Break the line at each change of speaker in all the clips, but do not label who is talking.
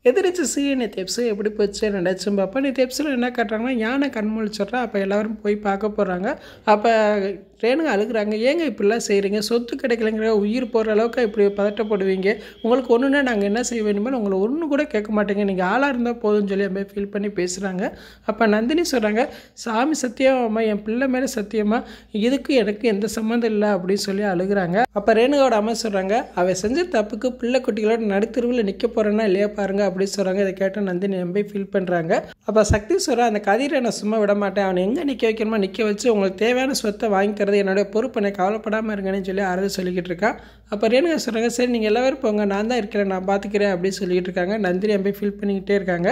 எதிர்த்து நேற்று எபிசோட் எப்படி போச்சு நினச்சும் பார்ப்போம். நேற்று எபிசோடில் என்ன காட்டுறாங்கன்னா யானை கண்மொழிச்சிட்றா. அப்போ எல்லோரும் போய் பார்க்க போகிறாங்க. அப்போ ரேணுகா அழுகுறாங்க. ஏங்க இப்படிலாம் செய்கிறீங்க? சொத்து கிடைக்கலங்கிற உயிர் போகிற அளவுக்கு இப்படி பதட்டப்படுவீங்க. உங்களுக்கு ஒன்றுனா நாங்கள் என்ன செய்ய வேணுமோ உங்களை ஒன்று கூட கேட்க மாட்டேங்க, நீங்கள் ஆளாக இருந்தால் போதும்னு சொல்லி அப்படியே ஃபீல் பண்ணி பேசுகிறாங்க. அப்போ நந்தினி சொல்கிறாங்க, சாமி சத்தியமா என் பிள்ளை மேலே சத்தியமா இதுக்கு எனக்கு எந்த சம்மந்தம் இல்லை அப்படின்னு சொல்லி அழுகுறாங்க. அப்போ ரேணுகாவோட அம்மா சொல்கிறாங்க, அவள் செஞ்ச தப்புக்கு பிள்ளை குட்டிகளோட நடுத்தருவில் நிற்க போகிறேன்னா இல்லையா பாருங்க அப்படின்னு சொல்கிறாங்க. இதை கேட்டால் நந்தினி ரொம்ப ஃபீல் பண்ணுறாங்க. அப்போ சக்தி சொல்கிறா, அந்த கதிரை நான் சும்மா விட மாட்டேன், அவனை எங்கே நிற்க வைக்கணுமோ நிற்க வச்சு உங்களுக்கு தேவையான சொத்தை வாங்கி தரது என்னுடைய பொறுப்பு, எனக்கு கவலைப்படாமல் இருங்கன்னு சொல்லி ஆறுதல் சொல்லிக்கிட்டு இருக்கான். அப்போ ரேணுகா சொல்கிறாங்க, சரி நீங்கள் எல்லாரும் போங்க, நான் தான் இருக்கிறேன், நான் பார்த்துக்கிறேன் அப்படின்னு சொல்லிக்கிட்டு இருக்காங்க. நந்தினி ரொம்ப ஃபீல் பண்ணிக்கிட்டே இருக்காங்க.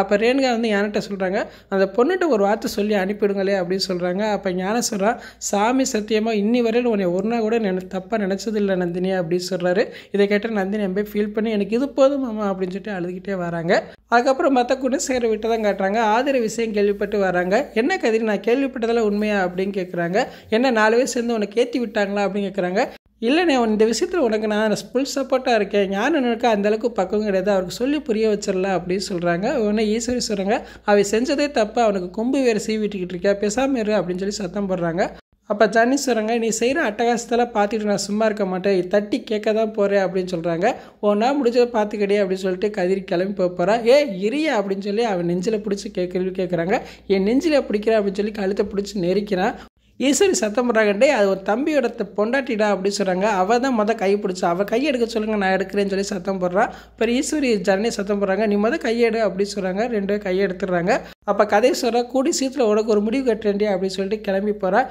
அப்போ ரேணுகா யான்கிட்ட சொல்கிறாங்க, அந்த பொண்ணுகிட்ட ஒரு வார்த்தை சொல்லி அனுப்பிடுங்களே அப்படின்னு சொல்கிறாங்க. அப்போ ஞான சொல்கிறா, சாமி சத்தியமாக இன்னி வரையில் உன்னை ஒரு நாள் கூட எனக்கு தப்பாக நினச்சதில்லை நந்தினி அப்படின்னு சொல்கிறாரு. இதை கேட்டால் நந்தினி ரொம்ப ஃபீல் பண்ணி எனக்கு இது போதும் மாமா அப்படின்னு சொல்லிட்டு அழுதுகிட்டே வராங்க. அதுக்கப்புறம் மற்ற குணசேகர விட்டு தான் காட்டுறாங்க. ஆதிரை விஷயம் கேள்விப்பட்டு வராங்க. என்ன கதிரி நான் கேள்விப்பட்டதெல்லாம் உண்மையா அப்படின்னு கேட்குறாங்க. என்ன 4 பேர் சேர்ந்து உனக்கு ஏற்றி விட்டாங்களா அப்படின்னு கேட்குறாங்க. இல்லைண்ணே, இந்த விஷயத்தில் உனக்கு நான் ஃபுல் சப்போர்ட்டாக இருக்கேன், ஞானனுக்கு அந்தளவுக்கு பக்கம் கிடையாது, அவருக்கு சொல்லி புரிய வச்சிடலாம் அப்படின்னு சொல்கிறாங்க. உடனே ஈஸ்வரி சொல்கிறாங்க, அவை செஞ்சதே தப்பு, அவனுக்கு கொம்பு வேறு சீவிட்டுக்கிட்டு இருக்கா, பேசாமல் இரு அப்படின்னு சொல்லி சத்தம் போடுறாங்க. அப்போ ஜானி சொல்கிறாங்க, நீ செய்கிற அட்டகாசத்தெல்லாம் பார்த்துட்டு நான் சும்மா இருக்க மாட்டேன், தட்டி கேட்க தான் போகிறேன் அப்படின்னு சொல்கிறாங்க. ஒன்றா முடிஞ்சதை பார்த்துக்கிட்டே அப்படின்னு சொல்லிட்டு கதிரி கிளம்பி போகிறா. இரியா அப்படின்னு சொல்லி அவன் நெஞ்சில் பிடிச்சி கேள்வி கேட்குறாங்க. என் நெஞ்சில் பிடிக்கிறேன் அப்படின்னு சொல்லி கழுத்தை பிடிச்சி நெரிக்கிறான். ஈஸ்வரி சத்தம் போடுறாங்கண்டே, அது ஒரு தம்பியோட பொண்டாட்டிடா அப்படின்னு சொல்கிறாங்க. அவள் தான் கை பிடிச்சா, அவள் கையை எடுக்க சொல்லுங்கள் நான் எடுக்கிறேன்னு சொல்லி சத்தம் போடுறான். இப்போ ஈஸ்வரி ஜனனி சத்தம் போடுறாங்க, நீ கையெடு அப்படின்னு சொல்கிறாங்க. 2 பேரும் கையை எடுத்துடுறாங்க. அப்போ கதை சொல்கிறா, கூடி சீத்தில் உனக்கு ஒரு முடிவு கட்டுறேன்டி அப்படின்னு சொல்லிட்டு கிளம்பி போகிறா.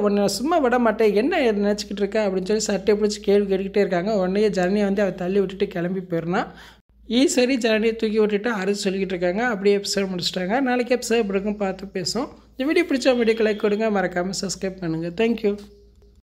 உன்னை சும்மா விட மாட்டேன், என்ன நினச்சிக்கிட்டு இருக்கேன் அப்படின்னு சொல்லி சட்டையை பிடிச்சி கேள்வி கேட்டுக்கிட்டே இருக்காங்க. உடனே ஜனனியை அவள் தள்ளி விட்டுட்டு கிளம்பி போயிடறான். ஈஸ்வரி ஜனனியை தூக்கி விட்டுட்டு அறுத்து சொல்லிக்கிட்டு இருக்காங்க. அப்படியே எபிசோட் முடிச்சிட்டாங்க. நாளைக்கு எபிசோட் எப்படி இருக்கும் பார்த்து பேசும். இந்த வீடியோ பிடிச்ச வீடியோக்கு லைக் கொடுங்க, மறக்காமல் சப்ஸ்கிரைப் பண்ணுங்கள். தேங்க்யூ.